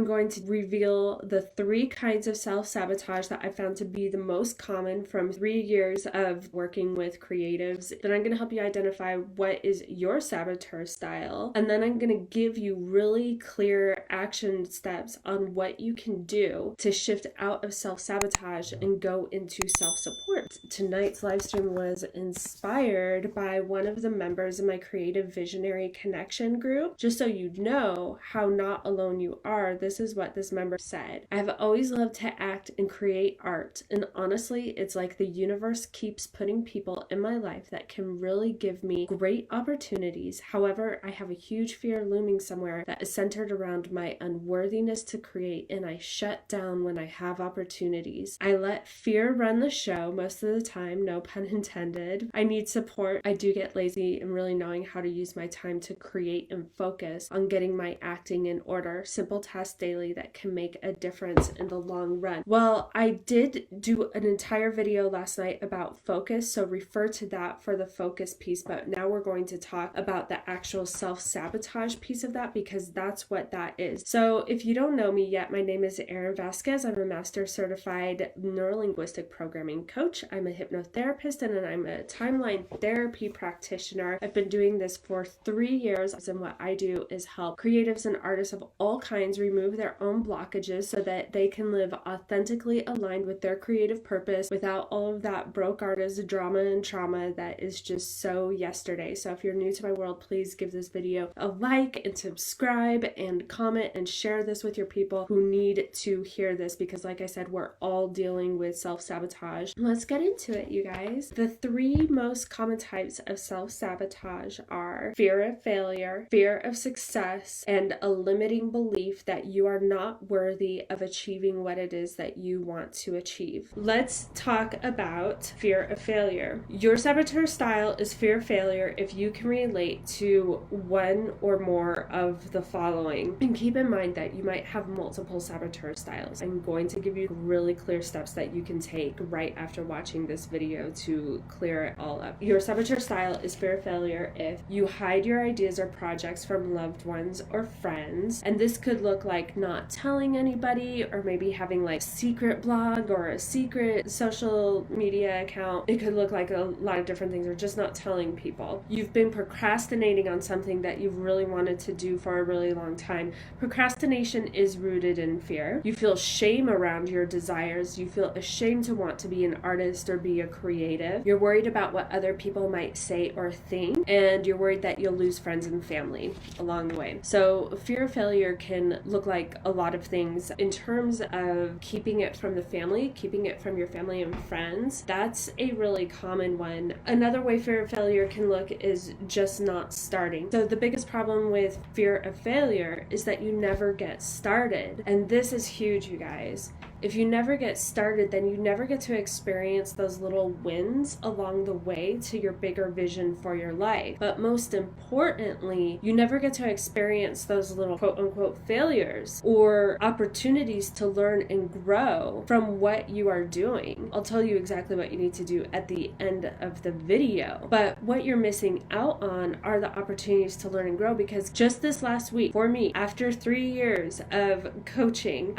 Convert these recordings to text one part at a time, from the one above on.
I'm going to reveal the 3 kinds of self-sabotage that I found to be the most common from 3 years of working with creatives. Then I'm going to help you identify what is your saboteur style. And then I'm going to give you really clear action steps on what you can do to shift out of self-sabotage and go into self-support. Tonight's live stream was inspired by one of the members of my Creative Visionary Connection group. Just so you know how not alone you are, this is what this member said. I have always loved to act and create art, and honestly, it's like the universe keeps putting people in my life that can really give me great opportunities. However, I have a huge fear looming somewhere that is centered around my unworthiness to create, and I shut down when I have opportunities. I let fear run the show most of the time, no pun intended. I need support. I do get lazy in really knowing how to use my time to create and focus on getting my acting in order. Simple tasks daily that can make a difference in the long run. Well, I did do an entire video last night about focus, so refer to that for the focus piece, but now we're going to talk about the actual self-sabotage piece of that, because that's what that is. So if you don't know me yet, my name is Erin Vazquez. I'm a master certified neurolinguistic programming coach. I'm a hypnotherapist and I'm a timeline therapy practitioner. I've been doing this for 3 years, and what I do is help creatives and artists of all kinds remove their own blockages so that they can live authentically aligned with their creative purpose without all of that broke artist drama and trauma that is just so yesterday. So if you're new to my world, please give this video a like and subscribe and comment and share this with your people who need to hear this, because like I said, we're all dealing with self-sabotage. Let's get into it, you guys. The 3 most common types of self-sabotage are fear of failure, fear of success, and a limiting belief that you are not worthy of achieving what it is that you want to achieve. Let's talk about fear of failure. Your saboteur style is fear of failure if you can relate to one or more of the following. And keep in mind that you might have multiple saboteur styles. I'm going to give you really clear steps that you can take right after watching this video to clear it all up. Your saboteur style is fear of failure if you hide your ideas or projects from loved ones or friends. And this could look like not telling anybody, or maybe having like a secret blog or a secret social media account. It could look like a lot of different things, or just not telling people. You've been procrastinating on something that you've really wanted to do for a really long time. Procrastination is rooted in fear. You feel shame around your desires. You feel ashamed to want to be an artist or be a creative. You're worried about what other people might say or think, and you're worried that you'll lose friends and family along the way. So fear of failure can look like a lot of things. In terms of keeping it from the family, keeping it from your family and friends, that's a really common one. Another way fear of failure can look is just not starting. So the biggest problem with fear of failure is that you never get started. And this is huge, you guys. If you never get started, then you never get to experience those little wins along the way to your bigger vision for your life. But most importantly, you never get to experience those little quote unquote failures or opportunities to learn and grow from what you are doing. I'll tell you exactly what you need to do at the end of the video. But what you're missing out on are the opportunities to learn and grow, because just this last week, for me, after 3 years of coaching,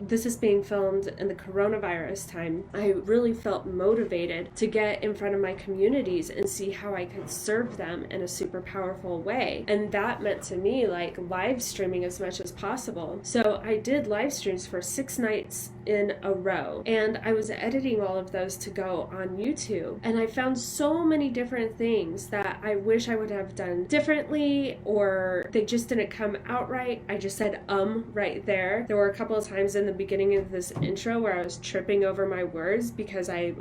this is being filmed in the coronavirus time, I really felt motivated to get in front of my communities and see how I could serve them in a super powerful way. And that meant to me like live streaming as much as possible. So I did live streams for 6 nights in a row, and I was editing all of those to go on YouTube, and I found so many different things that I wish I would have done differently, or they just didn't come out right. I just said right there. There were a couple of times in the beginning of this intro where I was tripping over my words, because I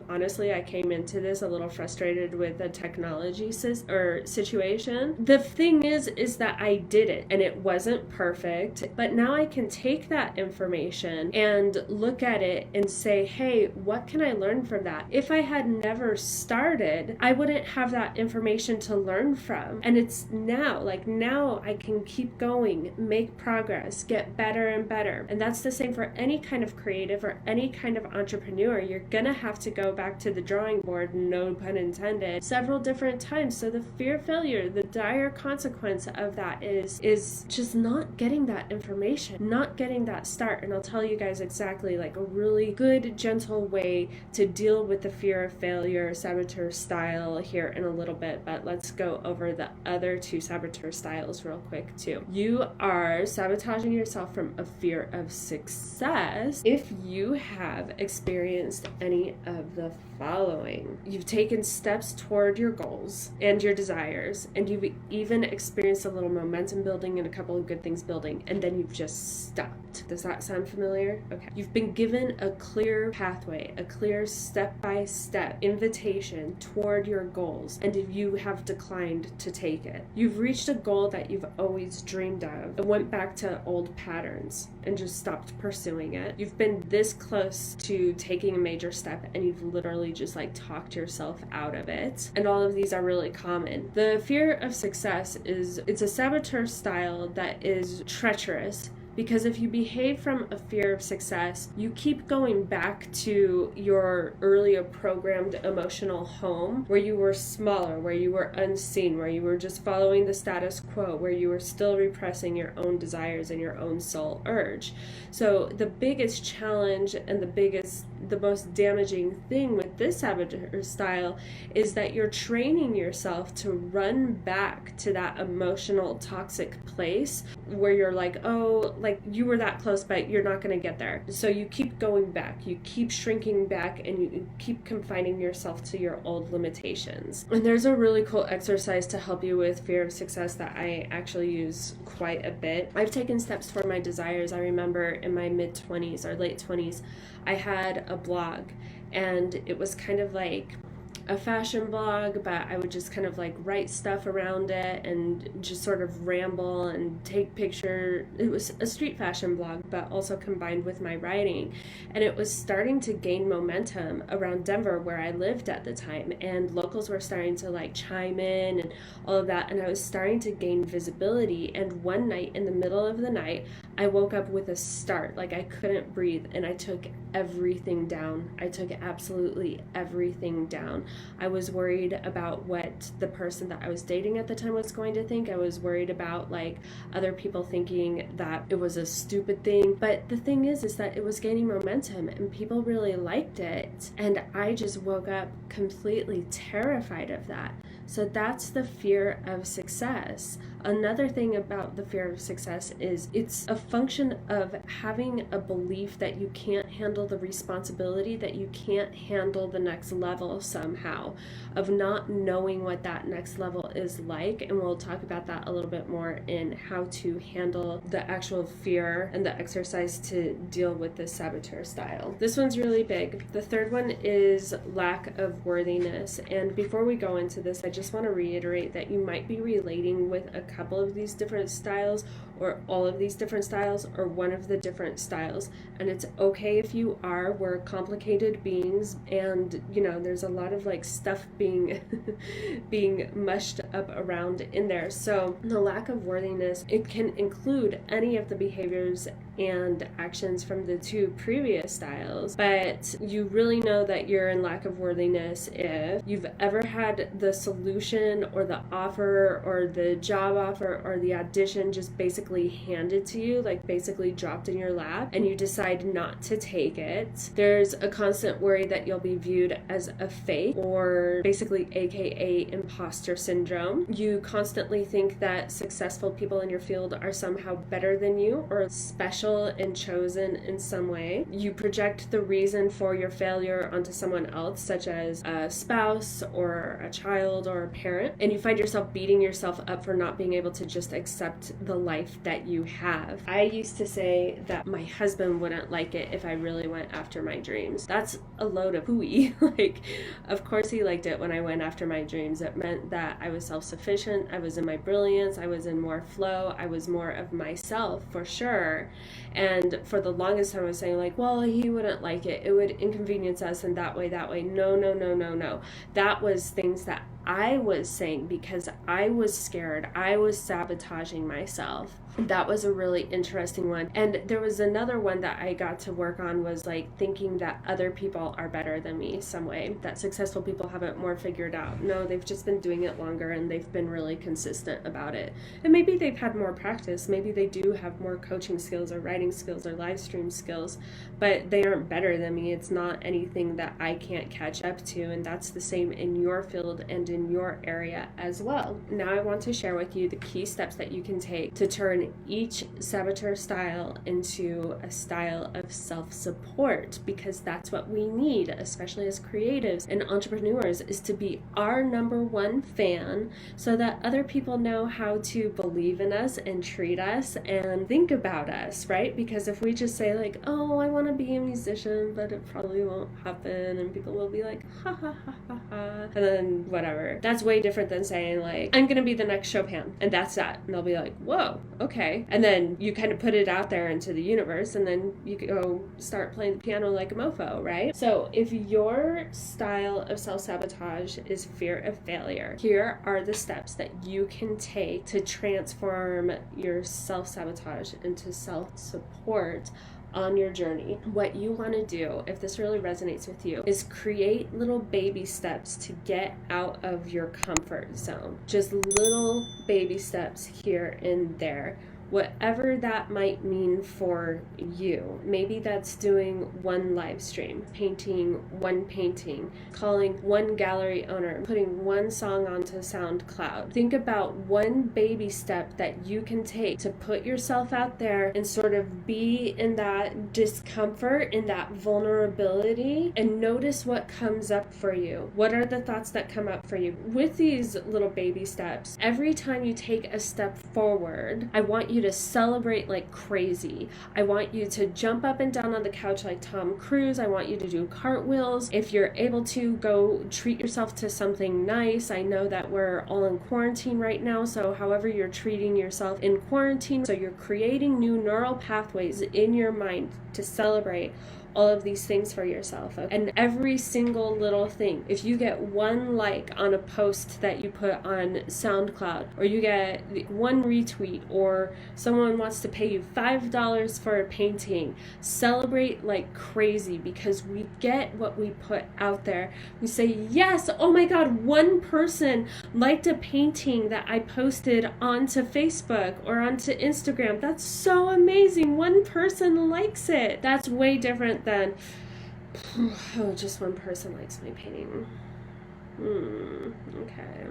came into this a little frustrated with the technology situation. The thing is that I did it, and it wasn't perfect, but now I can take that information and look at it and say, hey, what can I learn from that? If I had never started, I wouldn't have that information to learn from. And it's now I can keep going, make progress, get better and better. And that's the same for any kind of creative or any kind of entrepreneur, you're gonna have to go back to the drawing board, no pun intended, several different times. So the fear of failure, the dire consequence of that is just not getting that information, not getting that start. And I'll tell you guys exactly like a really good, gentle way to deal with the fear of failure saboteur style here in a little bit, but let's go over the other two saboteur styles real quick too. You are sabotaging yourself from a fear of success if you have experienced any of the following. You've taken steps toward your goals and your desires, and you've even experienced a little momentum building and a couple of good things building, and then you've just stopped. Does that sound familiar? Okay. You've been given a clear pathway, a clear step-by-step invitation toward your goals, and you have declined to take it. You've reached a goal that you've always dreamed of and went back to old patterns and just stopped pursuing it. You've been this close to taking a major step, and you've literally just like talked yourself out of it. And all of these are really common. The fear of success it's a saboteur style that is treacherous, because if you behave from a fear of success, you keep going back to your earlier programmed emotional home where you were smaller, where you were unseen, where you were just following the status quo, where you were still repressing your own desires and your own soul urge. So the biggest challenge and the most damaging thing with this saboteur style is that you're training yourself to run back to that emotional toxic place where you're like, oh, like you were that close, but you're not going to get there. So you keep going back, you keep shrinking back, and you keep confining yourself to your old limitations. And there's a really cool exercise to help you with fear of success that I actually use quite a bit. I've taken steps for my desires. I remember in my mid-20s or late 20s, I had a blog, and it was kind of like a fashion blog, but I would just kind of like write stuff around it and just sort of ramble and take pictures. It was a street fashion blog, but also combined with my writing. And it was starting to gain momentum around Denver where I lived at the time, and locals were starting to like chime in and all of that, and I was starting to gain visibility. And one night in the middle of the night, I woke up with a start, like I couldn't breathe, and I took everything down. I took absolutely everything down. I was worried about what the person that I was dating at the time was going to think. I was worried about like other people thinking that it was a stupid thing. But the thing is that it was gaining momentum and people really liked it. And I just woke up completely terrified of that. So that's the fear of success. Another thing about the fear of success is it's a function of having a belief that you can't handle the responsibility, that you can't handle the next level somehow, of not knowing what that next level is like. And we'll talk about that a little bit more in how to handle the actual fear and the exercise to deal with this saboteur style. This one's really big. The third one is lack of worthiness. And before we go into this, I just want to reiterate that you might be relating with a couple of these different styles, or all of these different styles, or one of the different styles. And it's okay if you are. We're complicated beings, and you know, there's a lot of like stuff being being mushed up around in there. So the lack of worthiness, it can include any of the behaviors and actions from the two previous styles, but you really know that you're in lack of worthiness if you've ever had the solution or the offer or the job offer or the audition just basically handed to you, like basically dropped in your lap, and you decide not to take it. There's a constant worry that you'll be viewed as a fake, or basically AKA imposter syndrome. You constantly think that successful people in your field are somehow better than you or special and chosen in some way. You project the reason for your failure onto someone else, such as a spouse or a child or a parent, and you find yourself beating yourself up for not being able to just accept the life that you have. I used to say that my husband wouldn't like it if I really went after my dreams. That's a load of hooey. Like, of course he liked it when I went after my dreams. It meant that I was self-sufficient, I was in my brilliance, I was in more flow, I was more of myself for sure. And for the longest time I was saying like, well, he wouldn't like it, it would inconvenience us in that way. No. That was things that I was saying because I was scared. I was sabotaging myself. That was a really interesting one. And there was another one that I got to work on, was like thinking that other people are better than me some way, that successful people have it more figured out. No, they've just been doing it longer and they've been really consistent about it. And maybe they've had more practice. Maybe they do have more coaching skills or writing skills or live stream skills, but they aren't better than me. It's not anything that I can't catch up to. And that's the same in your field and in your area as well. Now I want to share with you the key steps that you can take to turn each saboteur style into a style of self-support, because that's what we need, especially as creatives and entrepreneurs, is to be our number one fan so that other people know how to believe in us and treat us and think about us, right? Because if we just say like, oh, I want to be a musician, but it probably won't happen, and people will be like, ha ha ha ha ha, and then whatever. That's way different than saying like, I'm gonna be the next Chopin, and that's that. And they'll be like, whoa, okay. And then you kind of put it out there into the universe, and then you go start playing the piano like a mofo, right? So if your style of self-sabotage is fear of failure, here are the steps that you can take to transform your self-sabotage into self-support on your journey. What you want to do, if this really resonates with you, is create little baby steps to get out of your comfort zone. Just little baby steps here and there. Whatever that might mean for you. Maybe that's doing one live stream, painting one painting, calling one gallery owner, putting one song onto SoundCloud. Think about one baby step that you can take to put yourself out there and sort of be in that discomfort, in that vulnerability, and notice what comes up for you. What are the thoughts that come up for you? With these little baby steps, every time you take a step forward, I want you to celebrate like crazy. I want you to jump up and down on the couch like Tom Cruise. I want you to do cartwheels. If you're able to, go treat yourself to something nice. I know that we're all in quarantine right now, so however you're treating yourself in quarantine, so you're creating new neural pathways in your mind to celebrate all of these things for yourself. And every single little thing, if you get one like on a post that you put on SoundCloud, or you get one retweet, or someone wants to pay you $5 for a painting, celebrate like crazy, because we get what we put out there. We say, yes, oh my God, one person liked a painting that I posted onto Facebook or onto Instagram. That's so amazing. One person likes it. That's way different than, oh, just one person likes my painting. Okay.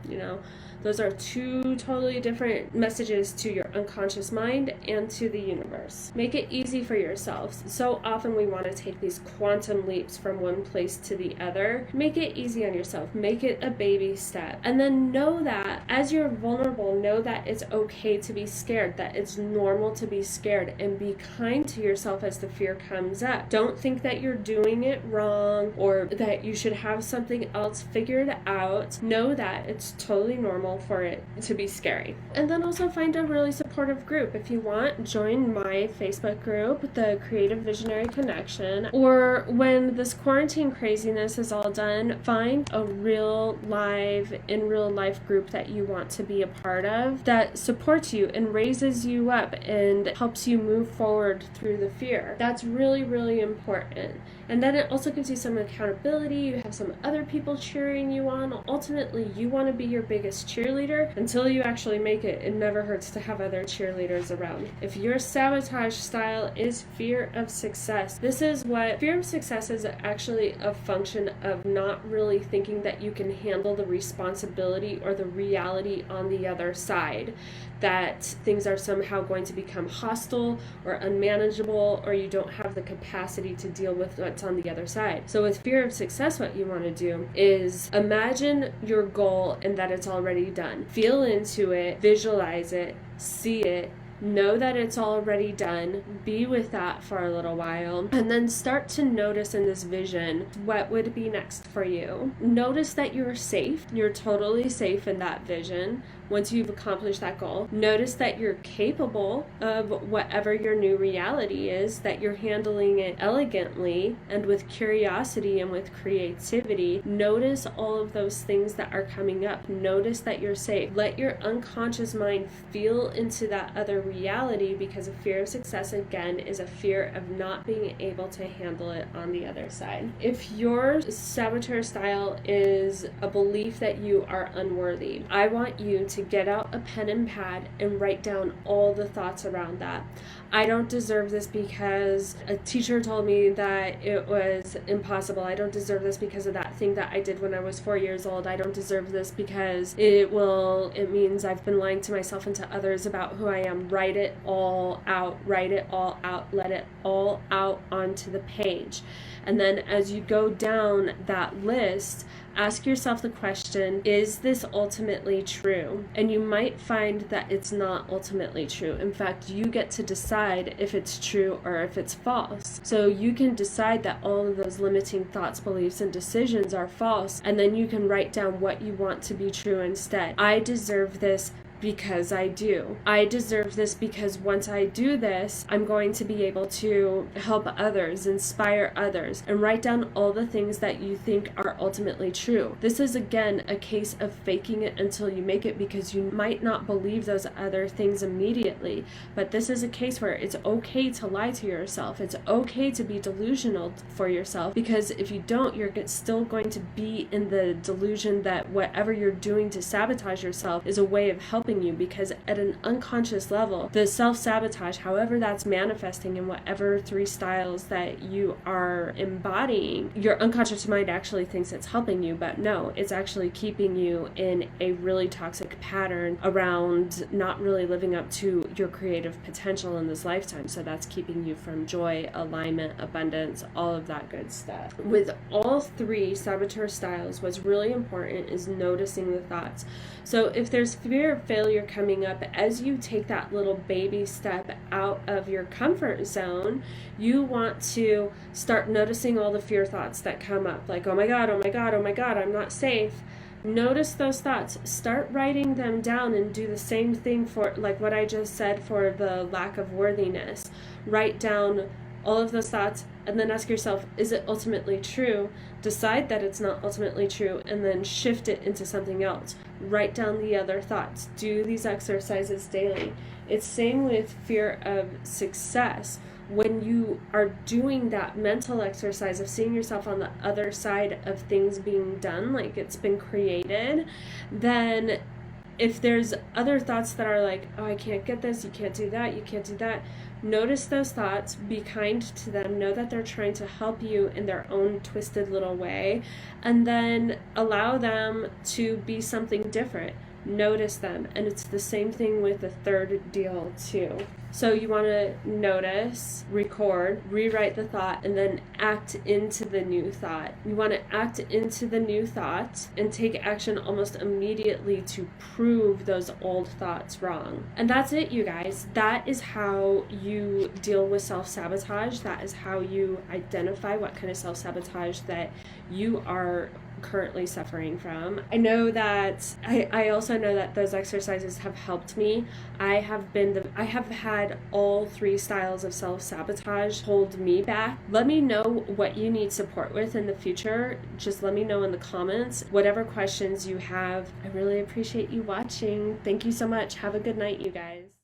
You know, those are two totally different messages to your unconscious mind and to the universe. Make it easy for yourselves. So often we want to take these quantum leaps from one place to the other. Make it easy on yourself. Make it a baby step. And then know that as you're vulnerable, know that it's okay to be scared, that it's normal to be scared, and be kind to yourself as the fear comes up. Don't think that you're doing it wrong or that you should have something else figured out. Know that it's totally normal for it to be scary. And then also find a really supportive group. If you want, join my Facebook group, the Creative Visionary Connection, or when this quarantine craziness is all done, find a in real life group that you want to be a part of, that supports you and raises you up and helps you move forward through the fear. That's really, really important. And then it also gives you some accountability. You have some other people cheering you on. Ultimately, you want to be your biggest cheerleader until you actually make it. It never hurts to have other cheerleaders around. If your sabotage style is fear of success, this is what fear of success is, actually a function of not really thinking that you can handle the responsibility or the reality on the other side, that things are somehow going to become hostile or unmanageable, or you don't have the capacity to deal with what's on the other side. So with fear of success, what you want to do is imagine your goal and that it's already done. Feel into it, visualize it, see it, know that it's already done, be with that for a little while, and then start to notice in this vision what would be next for you. Notice that you're safe. You're totally safe in that vision. once you've accomplished that goal. Notice that you're capable of whatever your new reality is, that you're handling it elegantly and with curiosity and with creativity. Notice all of those things that are coming up. Notice that you're safe. Let your unconscious mind feel into that other reality, because a fear of success, again, is a fear of not being able to handle it on the other side. If your saboteur style is a belief that you are unworthy, I want you to get out a pen and pad and write down all the thoughts around that. I don't deserve this because a teacher told me that it was impossible. I don't deserve this because of that thing that I did when I was 4 years old. I don't deserve this because it means I've been lying to myself and to others about who I am. Write it all out. Write it all out. Let it all out onto the page. And then as you go down that list, ask yourself the question, is this ultimately true? And you might find that it's not ultimately true. In fact, you get to decide if it's true or if it's false. So you can decide that all of those limiting thoughts, beliefs, and decisions are false, and then you can write down what you want to be true instead. I deserve this because I do. I deserve this because once I do this, I'm going to be able to help others, inspire others, and write down all the things that you think are ultimately true. This is, again, a case of faking it until you make it, because you might not believe those other things immediately. But this is a case where it's okay to lie to yourself. It's okay to be delusional for yourself, because if you don't, you're still going to be in the delusion that whatever you're doing to sabotage yourself is a way of helping you, because at an unconscious level, the self-sabotage, however that's manifesting in whatever 3 styles that you are embodying, your unconscious mind actually thinks it's helping you, but no, it's actually keeping you in a really toxic pattern around not really living up to your creative potential in this lifetime. So that's keeping you from joy, alignment, abundance, all of that good stuff. With all 3 saboteur styles, what's really important is noticing the thoughts. So if there's fear of failure coming up, as you take that little baby step out of your comfort zone, you want to start noticing all the fear thoughts that come up, like, oh my God, oh my God, oh my God, I'm not safe. Notice those thoughts. Start writing them down, and do the same thing for, like what I just said, for the lack of worthiness. Write down all of those thoughts, and then ask yourself, is it ultimately true? Decide that it's not ultimately true, and then shift it into something else. Write down the other thoughts. Do these exercises daily. It's same with fear of success. When you are doing that mental exercise of seeing yourself on the other side of things being done, like it's been created, then if there's other thoughts that are like, oh, I can't get this, you can't do that, you can't do that, notice those thoughts, be kind to them, know that they're trying to help you in their own twisted little way, and then allow them to be something different. Notice them. And it's the same thing with the third deal too. So you want to notice, record, rewrite the thought, and then act into the new thought. You want to act into the new thought and take action almost immediately to prove those old thoughts wrong. And that's it, you guys. That is how you deal with self-sabotage. That is how you identify what kind of self-sabotage that you are currently suffering from. I also know that those exercises have helped me. I have had all 3 styles of self-sabotage hold me back. Let me know what you need support with in the future. Just let me know in the comments. Whatever questions you have, I really appreciate you watching. Thank you so much. Have a good night, you guys.